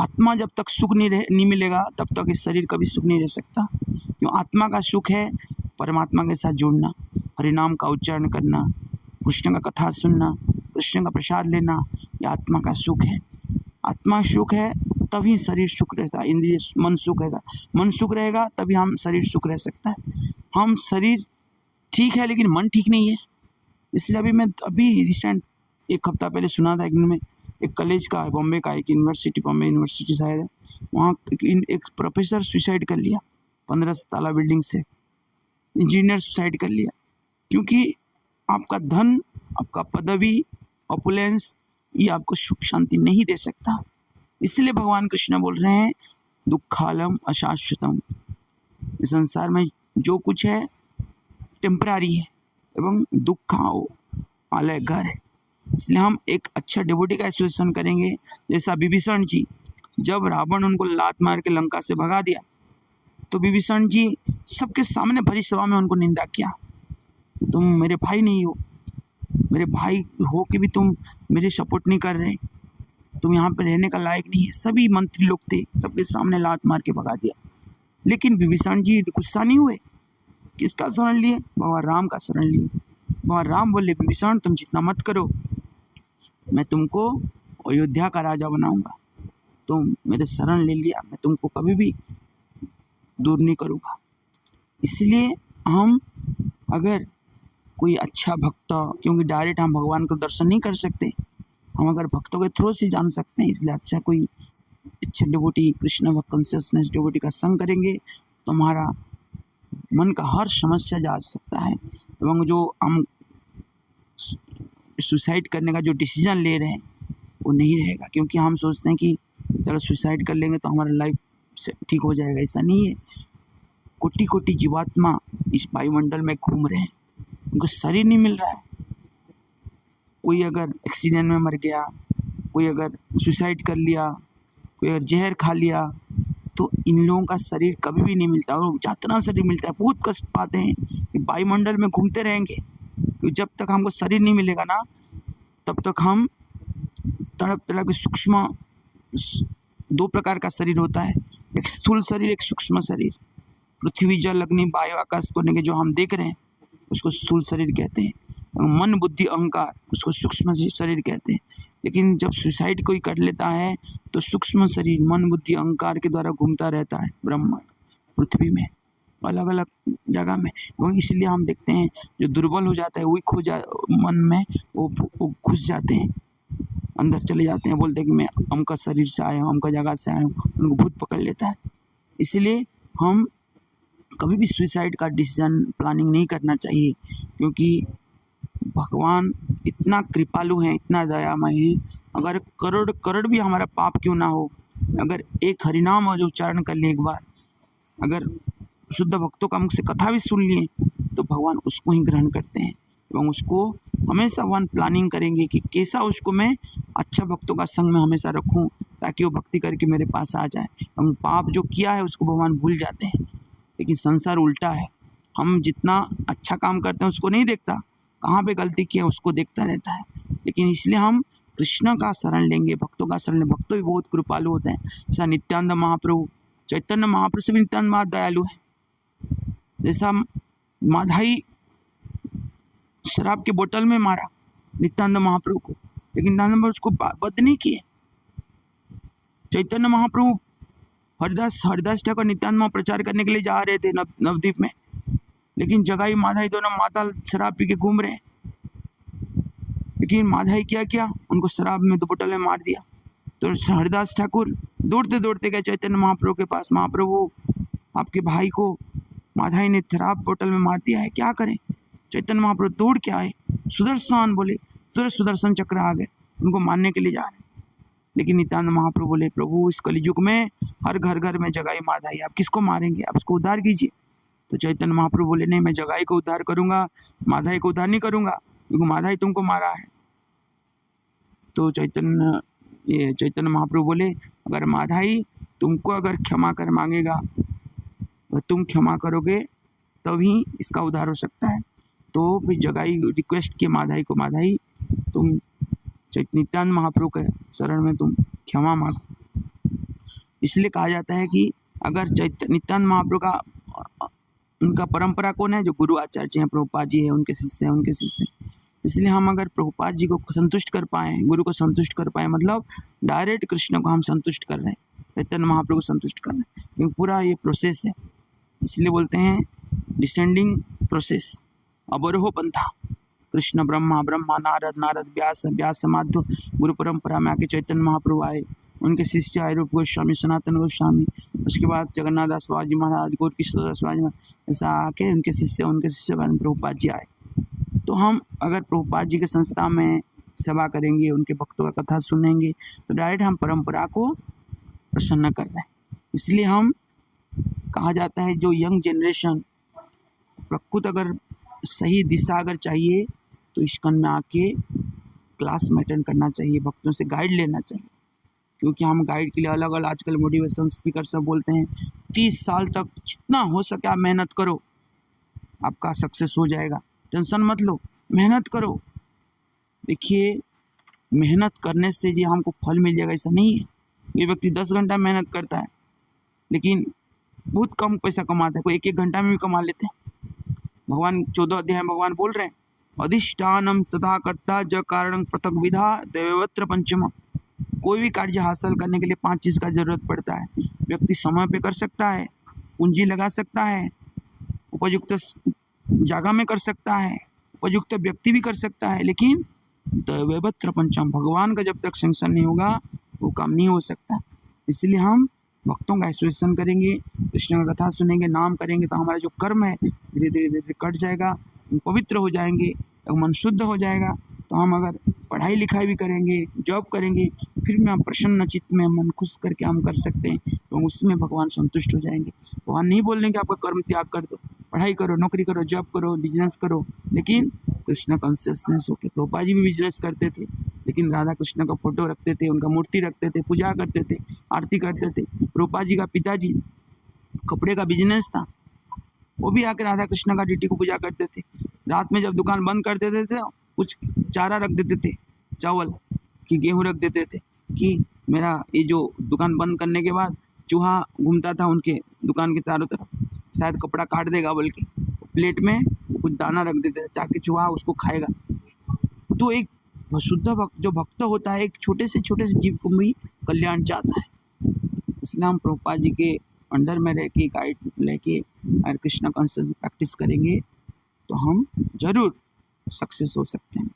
आत्मा जब तक सुख नहीं मिलेगा तब तक इस शरीर कभी सुख नहीं रह सकता। क्यों? आत्मा का सुख है परमात्मा के साथ जुड़ना, हरिनाम का उच्चारण करना, कृष्ण का कथा सुनना, कृष्ण का प्रसाद लेना, यह आत्मा का सुख है। आत्मा सुख है तभी शरीर सुख रहता है, इंद्रिय मन सुख रहेगा, मन सुख रहेगा तभी हम शरीर सुख रह सकता है। हम शरीर ठीक है लेकिन मन ठीक नहीं है। इसलिए मैं रिसेंट 1 हफ्ता पहले सुना था एक कॉलेज का, बॉम्बे का एक यूनिवर्सिटी, बॉम्बे यूनिवर्सिटी शायद है, वहाँ एक प्रोफेसर सुसाइड कर लिया 15 ताला बिल्डिंग से, इंजीनियर सुसाइड कर लिया। क्योंकि आपका धन, आपका पदवी, ऑपुलेंस, ये आपको सुख शांति नहीं दे सकता। इसलिए भगवान कृष्ण बोल रहे हैं दुखालम अशाश्वतम, इस संसार में जो कुछ है टेम्परारी है एवं दुख का आलय घर है। इसलिए हम एक अच्छा डिवोटी का एसोसिएशन करेंगे। जैसा विभीषण जी, जब रावण उनको लात मार के लंका से भगा दिया तो विभीषण जी सबके सामने भरी सभा में उनको निंदा किया, तुम मेरे भाई नहीं हो, मेरे भाई हो के भी तुम मेरे सपोर्ट नहीं कर रहे, तुम यहाँ पे रहने का लायक नहीं है। सभी मंत्री लोग थे, सबके सामने लात मार के भगा दिया। लेकिन विभीषण जी गुस्सा नहीं हुए, किसका शरण लिए? भगवान राम का शरण लिए। भगवान राम बोले विभीषण तुम जितना मत करो, मैं तुमको अयोध्या का राजा बनाऊंगा, तुम मेरे शरण ले लिया, मैं तुमको कभी भी दूर नहीं करूँगा। इसलिए हम अगर कोई अच्छा भक्त, क्योंकि डायरेक्ट हम भगवान को दर्शन नहीं कर सकते, हम अगर भक्तों के थ्रू से जान सकते हैं, इसलिए अच्छा कोई अच्छे डिवोटी, कृष्ण भक्त कॉन्शियसनेस डिवोटी का संग करेंगे तो हमारा मन का हर समस्या जा सकता है। एवं जो हम सुसाइड करने का जो डिसीजन ले रहे हैं वो नहीं रहेगा, क्योंकि हम सोचते हैं कि चलो सुसाइड कर लेंगे तो हमारा लाइफ ठीक हो जाएगा। ऐसा नहीं है। कोटि कोटि जीवात्मा इस वायुमंडल में घूम रहे हैं, उनको शरीर नहीं मिल रहा है। कोई अगर एक्सीडेंट में मर गया, कोई अगर सुसाइड कर लिया, कोई अगर जहर खा लिया, तो इन लोगों का शरीर कभी भी नहीं मिलता। और जितना शरीर मिलता है बहुत कष्ट पाते हैं, वायुमंडल में घूमते रहेंगे। क्योंकि जब तक हमको शरीर नहीं मिलेगा ना, तब तक हम तड़प तड़प सूक्ष्म, 2 प्रकार का शरीर होता है, एक स्थूल शरीर, एक सूक्ष्म शरीर। पृथ्वी, जल, अग्नि, वायु, आकाश को लेके जो हम देख रहे हैं उसको स्थूल शरीर कहते हैं। मन, बुद्धि, अहंकार उसको सूक्ष्म शरीर कहते हैं। लेकिन जब सुसाइड कोई कर लेता है तो सूक्ष्म शरीर मन, बुद्धि, अहंकार के द्वारा घूमता रहता है ब्रह्मांड, पृथ्वी में, अलग अलग जगह में। वह इसलिए हम देखते हैं जो दुर्बल हो जाता है, वीक हो जा मन में, वो घुस जाते हैं, अंदर चले जाते हैं, बोलते हैं कि मैं अमका शरीर से आया हूँ, अमका जगह से आया हूँ, उनको भूत पकड़ लेता है। इसलिए हम कभी भी सुसाइड का डिसीजन प्लानिंग नहीं करना चाहिए, क्योंकि भगवान इतना कृपालु हैं, इतना दयामय है। अगर करोड़ करोड़ भी हमारा पाप क्यों ना हो, अगर एक हरिनाम जो उच्चारण कर लें एक बार, अगर शुद्ध भक्तों का मुख से कथा भी सुन लिए, तो भगवान उसको ही ग्रहण करते हैं एवं उसको हमेशा भगवान प्लानिंग करेंगे कि कैसा उसको मैं अच्छा भक्तों का संग में हमेशा रखूं, ताकि वो भक्ति करके मेरे पास आ जाए। एवं पाप जो किया है उसको भगवान भूल जाते हैं। लेकिन संसार उल्टा है, हम जितना अच्छा काम करते हैं उसको नहीं देखता, कहाँ पे गलती की है उसको देखता रहता है। लेकिन इसलिए हम कृष्ण का शरण लेंगे, भक्तों का शरण लेंगे। भक्तों भी बहुत कृपालु होते हैं, जैसा नित्यानंद महाप्रभु, चैतन्य महाप्रभु से भी नित्यानंद महाप्रभु दयालु है। जैसा माधाई शराब के बोतल में मारा नित्यानंद महाप्रभु को, लेकिन नित्यानंद महाप्रभु उसको बद नहीं किए। चैतन्य महाप्रभु हरिदास ठाकुर नित्यानंद महाप्रभु प्रचार करने के लिए जा रहे थे नवद्वीप में, लेकिन जगाई माधाई दोनों माताल शराब पी के घूम रहे हैं। लेकिन माधाई क्या किया, उनको शराब में 2 बोतल में मार दिया। तो हरिदास ठाकुर दौड़ते दौड़ते गए चैतन्य महाप्रभु के पास, महाप्रभु आपके भाई को माधाई ने शराब बोतल में मार दिया है, क्या करें? चैतन्य महाप्रभु दौड़ के आए, सुदर्शन बोले, तुरंत सुदर्शन चक्र आ गए, उनको मारने के लिए जा रहे। लेकिन नित्यानंद महाप्रभु बोले, प्रभु इस कलियुग में हर घर घर में जगाई माधाई, आप किसको मारेंगे, आप उसको उद्धार कीजिए। तो चैतन्य महाप्रभु बोले, नहीं, मैं जगाई को उद्धार करूंगा, माधाई को उद्धार नहीं करूंगा, क्योंकि माधाई तुमको मारा है। तो चैतन्य महाप्रभु बोले, अगर माधाई तुमको अगर क्षमा कर मांगेगा, तो तुम क्षमा करोगे तभी इसका उद्धार हो सकता है। तो फिर जगाई रिक्वेस्ट किए माधाई को, माधाई तुम नित्यानंद महाप्रभु के शरण में तुम क्षमा मांगो। इसलिए कहा जाता है कि अगर नित्यानंद महाप्रभु का उनका परंपरा कौन है, जो गुरु आचार्य हैं, प्रभुपाद जी हैं, उनके शिष्य हैं, उनके शिष्य। इसलिए हम अगर प्रभुपाद जी को संतुष्ट कर पाए, गुरु को संतुष्ट कर पाए, मतलब डायरेक्ट कृष्ण को हम संतुष्ट कर रहे हैं, चैतन्य महाप्रभु को संतुष्ट कर रहे हैं, क्योंकि पूरा ये प्रोसेस है। इसलिए बोलते हैं डिसेंडिंग प्रोसेस, अवरोह पंथा, कृष्ण ब्रह्मा, ब्रह्मा नारद, नारद व्यास, व्यास माधव, गुरु परंपरा में आके चैतन्य महाप्रभु आए, उनके शिष्य आए रूप गोस्वामी, सनातन गोस्वामी, उसके बाद जगन्नाथ दास बाबा जी महाराज, गौर किशोर दास बाबा जी महाराज, ऐसा आके उनके शिष्य बाद प्रभुपाद जी आए। तो हम अगर प्रभुपाद जी के संस्था में सेवा करेंगे, उनके भक्तों का कथा सुनेंगे, तो डायरेक्ट हम परंपरा को प्रसन्न कर रहे हैं। इसलिए हम कहा जाता है जो यंग जनरेशन प्रकृत अगर सही दिशा अगर चाहिए तो इस्कॉन में आके क्लास में अटेंड करना चाहिए, भक्तों से गाइड लेना चाहिए, क्योंकि हम गाइड के लिए अलग अलग आजकल मोटिवेशन स्पीकर सब बोलते हैं 30 साल तक जितना हो सके आप मेहनत करो, आपका सक्सेस हो जाएगा, टेंशन मत लो, मेहनत करो। देखिए मेहनत करने से जी हमको फल मिल जाएगा ऐसा नहीं है। ये व्यक्ति 10 घंटा मेहनत करता है लेकिन बहुत कम पैसा कमाता है, कोई 1-1 घंटा में भी कमा लेते हैं। भगवान 14 अध्याय में भगवान बोल रहे हैं अधिष्ठानम तथा कर्ता ज कारण पृथक विधा दैवत्र पंचम। कोई भी कार्य हासिल करने के लिए 5 चीज़ का जरूरत पड़ता है। व्यक्ति समय पे कर सकता है, पूंजी लगा सकता है, उपयुक्त जगह में कर सकता है, उपयुक्त व्यक्ति भी कर सकता है, लेकिन दैवत्र पंचम, भगवान का जब तक सैंक्शन नहीं होगा वो काम नहीं हो सकता। इसलिए हम भक्तों का एसोसिएशन करेंगे, कृष्ण का कथा सुनेंगे, नाम करेंगे, तो हमारा जो कर्म है धीरे धीरे कट जाएगा, हम पवित्र हो जाएंगे, मन शुद्ध हो जाएगा। तो हम अगर पढ़ाई लिखाई भी करेंगे, जॉब करेंगे, फिर भी हम प्रसन्न चित्त में मन खुश करके हम कर सकते हैं, तो उसमें भगवान संतुष्ट हो जाएंगे। भगवान नहीं बोल रहे कि आपका कर्म त्याग कर दो, पढ़ाई करो, नौकरी करो, जॉब करो, बिजनेस करो, लेकिन कृष्ण कॉन्शियसनेस होकर। प्रभुपाद जी भी बिजनेस करते थे, लेकिन राधा कृष्ण का फोटो रखते थे, उनका मूर्ति रखते थे, पूजा करते थे, आरती करते थे। प्रभुपाद जी का पिताजी कपड़े का बिजनेस था, वो भी आकर राधा कृष्ण का ड्यूटी को पूजा करते थे। रात में जब दुकान बंद कर देते थे कुछ चारा रख देते थे, चावल कि गेहूँ रख देते थे कि मेरा ये जो दुकान बंद करने के बाद चूहा घूमता था उनके दुकान के चारों तरफ, शायद कपड़ा काट देगा बोल के प्लेट में कुछ दाना रख देते थे ताकि चूहा उसको खाएगा। तो एक शुद्ध भक्त जो भक्त होता है एक छोटे से जीव को भी कल्याण चाहता है। इसलिए हम प्रभुपाद जी के अंडर में रह के गाइड लेके कृष्ण कॉन्शियस प्रैक्टिस करेंगे तो हम जरूर सक्सेस हो सकते हैं।